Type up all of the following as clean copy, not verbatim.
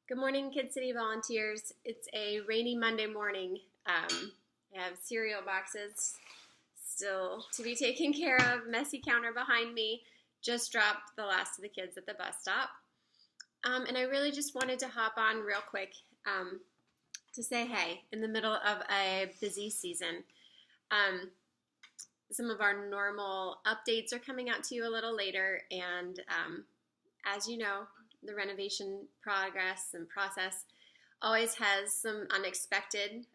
Good morning, Kid City volunteers. It's a rainy Monday morning. I have cereal boxes still to be taken care of, messy counter behind me. Just dropped the last of the kids at the bus stop. And I really just wanted to hop on real quick to say hey in the middle of a busy season. Some of our normal updates are coming out to you a little later, and as you know, the renovation progress and process always has some unexpected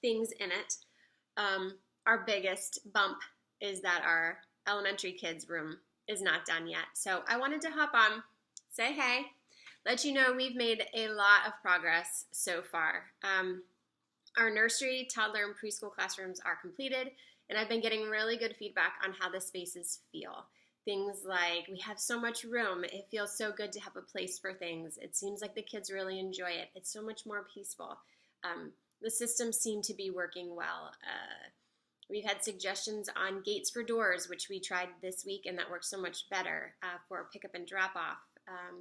things in it. Our biggest bump is that our elementary kids' room is not done yet. So I wanted to hop on, say hey, let you know we've made a lot of progress so far. Our nursery, toddler, and preschool classrooms are completed, and I've been getting really good feedback on how the spaces feel. Things like, we have so much room. It feels so good to have a place for things. It seems like the kids really enjoy it. It's so much more peaceful. The systems seem to be working well. We've had suggestions on gates for doors, which we tried this week, and that works so much better for pickup and drop off. I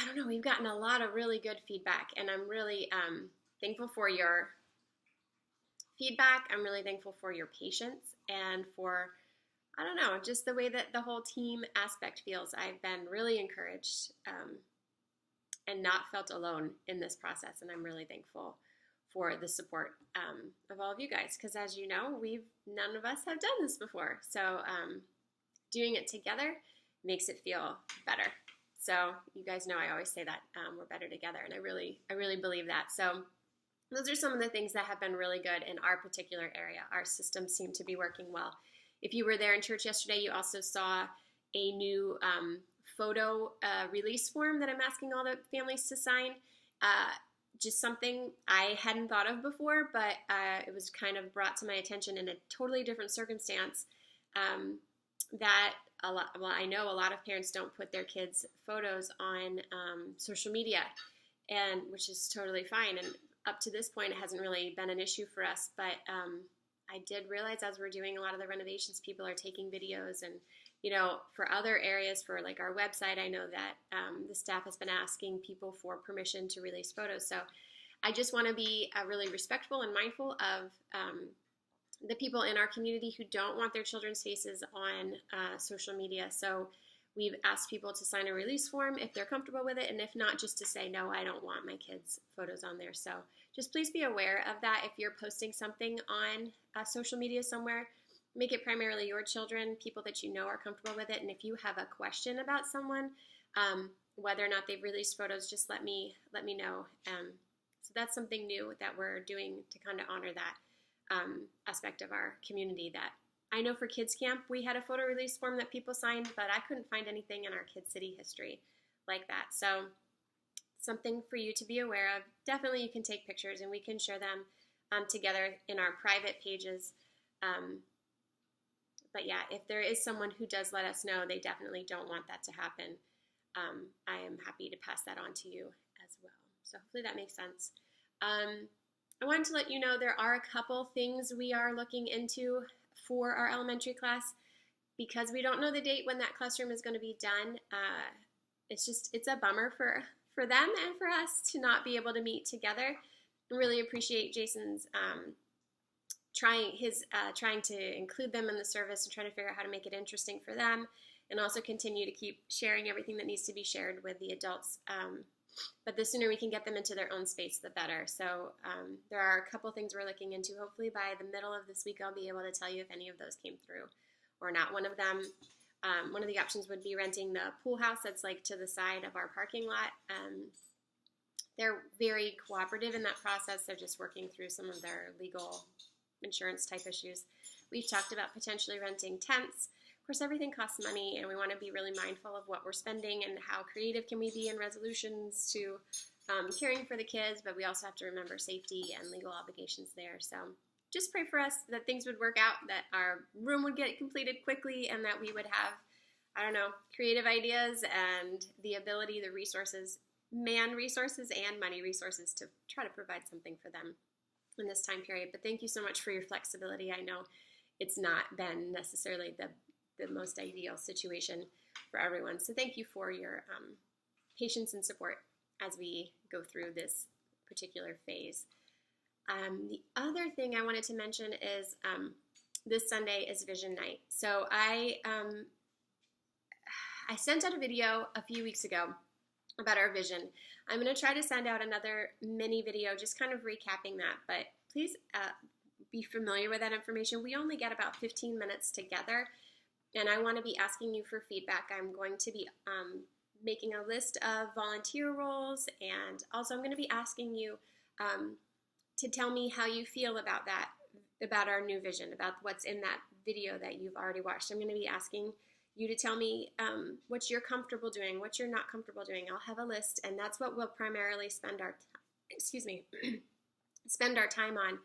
don't know. We've gotten a lot of really good feedback, and I'm really thankful for your feedback. I'm really thankful for your patience and for, I don't know, just the way that the whole team aspect feels. I've been really encouraged and not felt alone in this process, and I'm really thankful for the support of all of you guys, because as you know, none of us have done this before. So doing it together makes it feel better. So you guys know I always say that we're better together, and I really believe that. So those are some of the things that have been really good in our particular area. Our systems seem to be working well. If you were there in church yesterday, you also saw a new photo release form that I'm asking all the families to sign. Just something I hadn't thought of before, but it was kind of brought to my attention in a totally different circumstance. I know a lot of parents don't put their kids' photos on social media, and which is totally fine. And up to this point, it hasn't really been an issue for us, but I did realize as we're doing a lot of the renovations, people are taking videos, and for other areas, for like our website, I know that the staff has been asking people for permission to release photos. So I just want to be really respectful and mindful of the people in our community who don't want their children's faces on social media. So we've asked people to sign a release form if they're comfortable with it, and if not, just to say, no, I don't want my kids' photos on there. So just please be aware of that. If you're posting something on social media somewhere, make it primarily your children, people that you know are comfortable with it. And if you have a question about someone, whether or not they've released photos, just let me know. So that's something new that we're doing to kind of honor that aspect of our community. That I know for Kids Camp, we had a photo release form that people signed, but I couldn't find anything in our Kid City history like that. So something for you to be aware of. Definitely you can take pictures, and we can share them together in our private pages. But yeah, if there is someone who does let us know they definitely don't want that to happen, I am happy to pass that on to you as well. So hopefully that makes sense. I wanted to let you know there are a couple things we are looking into for our elementary class. Because we don't know the date when that classroom is going to be done, it's a bummer for them and for us to not be able to meet together. I really appreciate Jason's trying to include them in the service and trying to figure out how to make it interesting for them, and also continue to keep sharing everything that needs to be shared with the adults. But the sooner we can get them into their own space, the better. So there are a couple things we're looking into. Hopefully by the middle of this week, I'll be able to tell you if any of those came through or not. One of the options would be renting the pool house that's like to the side of our parking lot. They're very cooperative in that process. They're just working through some of their legal insurance type issues. We've talked about potentially renting tents. Of course, everything costs money, and we want to be really mindful of what we're spending and how creative can we be in resolutions to caring for the kids, but we also have to remember safety and legal obligations there. So just pray for us that things would work out, that our room would get completed quickly, and that we would have, creative ideas and the ability, the resources, man resources and money resources to try to provide something for them in this time period. But thank you so much for your flexibility. I know it's not been necessarily the most ideal situation for everyone. So thank you for your patience and support as we go through this particular phase. The other thing I wanted to mention is this Sunday is Vision Night. So I sent out a video a few weeks ago about our vision. I'm going to try to send out another mini video just kind of recapping that, but please be familiar with that information. We only get about 15 minutes together, and I want to be asking you for feedback. I'm going to be making a list of volunteer roles, and also I'm going to be asking you to tell me how you feel about that, about our new vision, about what's in that video that you've already watched. I'm going to be asking you to tell me what you're comfortable doing, what you're not comfortable doing. I'll have a list, and that's what we'll primarily spend our spend our time on.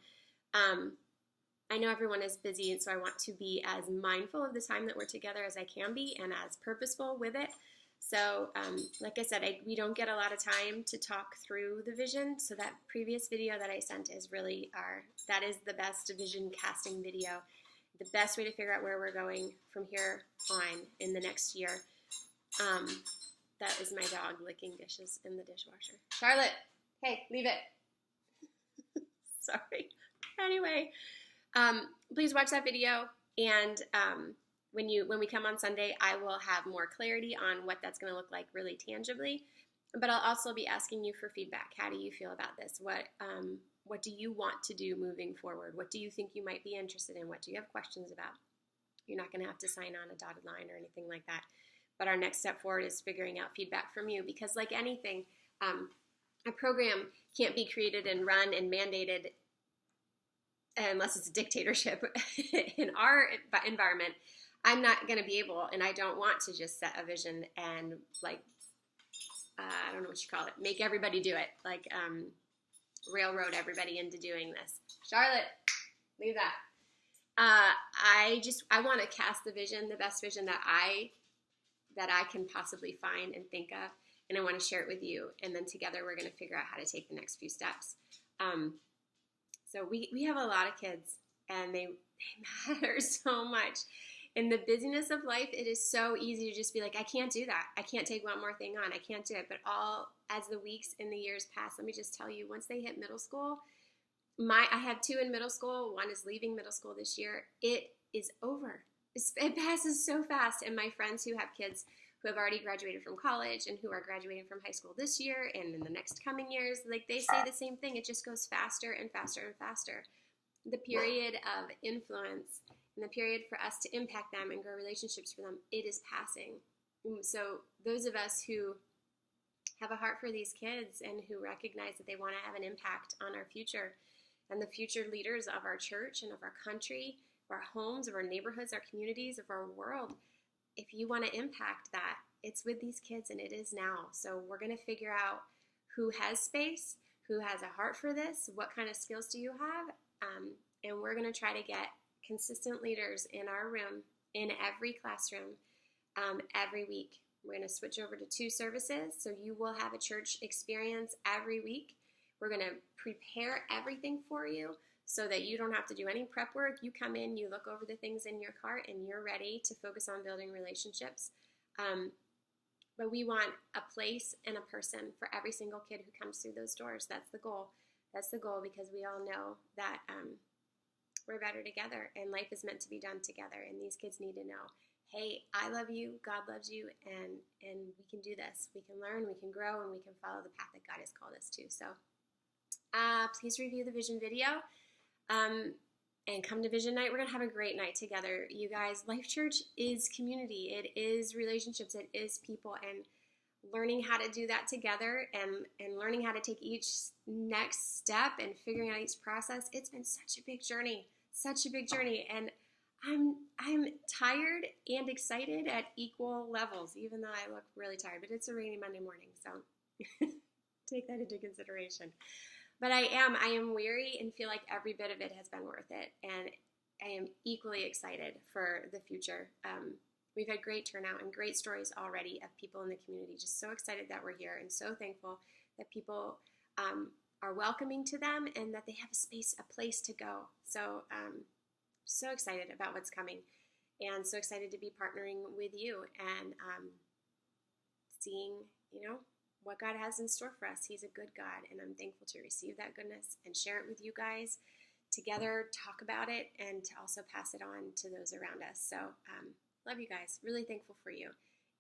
I know everyone is busy, and so I want to be as mindful of the time that we're together as I can be, and as purposeful with it. So, like I said, we don't get a lot of time to talk through the vision. So that previous video that I sent is really that is the best vision casting video. The best way to figure out where we're going from here on in the next year. That is my dog licking dishes in the dishwasher. Charlotte, hey, leave it. Sorry. Anyway, please watch that video, and when we come on Sunday, I will have more clarity on what that's going to look like really tangibly. But I'll also be asking you for feedback. How do you feel about this? What do you want to do moving forward? What do you think you might be interested in? What do you have questions about? You're not going to have to sign on a dotted line or anything like that. But our next step forward is figuring out feedback from you, because like anything, a program can't be created and run and mandated unless it's a dictatorship. In our environment, I'm not going to be able, and I don't want to just set a vision and I don't know what you call it, make everybody do it, railroad everybody into doing this. Charlotte, leave that. I want to cast the vision, the best vision that I can possibly find and think of, and I want to share it with you. And then together we're going to figure out how to take the next few steps. So we have a lot of kids, and they matter so much. In the busyness of life, it is so easy to just be like, I can't do that. I can't take one more thing on. I can't do it. But as the weeks and the years pass, let me just tell you, once they hit middle school, I have 2 in middle school. 1 is leaving middle school this year. It is over. It passes so fast. And my friends who have kids who have already graduated from college and who are graduating from high school this year and in the next coming years, they say the same thing. It just goes faster and faster and faster. The period of influence and the period for us to impact them and grow relationships for them, it is passing. So those of us who have a heart for these kids and who recognize that they want to have an impact on our future and the future leaders of our church and of our country, of our homes, of our neighborhoods, our communities, of our world, if you want to impact that, it's with these kids, and it is now. So we're going to figure out who has space, who has a heart for this, what kind of skills do you have, and we're going to try to get consistent leaders in our room, in every classroom, every week. We're going to switch over to 2 services, so you will have a church experience every week. We're going to prepare everything for you so that you don't have to do any prep work. You come in, you look over the things in your cart, and you're ready to focus on building relationships. But we want a place and a person for every single kid who comes through those doors. That's the goal. That's the goal, because we all know that we're better together, and life is meant to be done together. And these kids need to know, hey, I love you, God loves you, and we can do this. We can learn, we can grow, and we can follow the path that God has called us to. So please review the vision video and come to Vision Night. We're going to have a great night together. You guys, Life Church is community. It is relationships. It is people. And learning how to do that together and learning how to take each next step and figuring out each process, it's been such a big journey. Such a big journey. And I'm tired and excited at equal levels, even though I look really tired. But it's a rainy Monday morning, so take that into consideration. But I am weary and feel like every bit of it has been worth it. And I am equally excited for the future. We've had great turnout and great stories already of people in the community. Just so excited that we're here and so thankful that people are welcoming to them and that they have a space, a place to go. So so excited about what's coming and so excited to be partnering with you and seeing, what God has in store for us. He's a good God, and I'm thankful to receive that goodness and share it with you guys together, talk about it, and to also pass it on to those around us. So love you guys. Really thankful for you.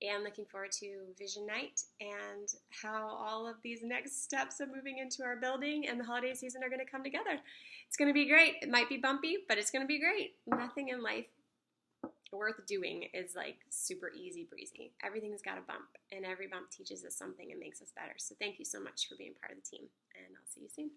And looking forward to Vision Night and how all of these next steps of moving into our building and the holiday season are going to come together. It's going to be great. It might be bumpy, but it's going to be great. Nothing in life worth doing is like super easy breezy. Everything's got a bump, and every bump teaches us something and makes us better. So thank you so much for being part of the team, and I'll see you soon.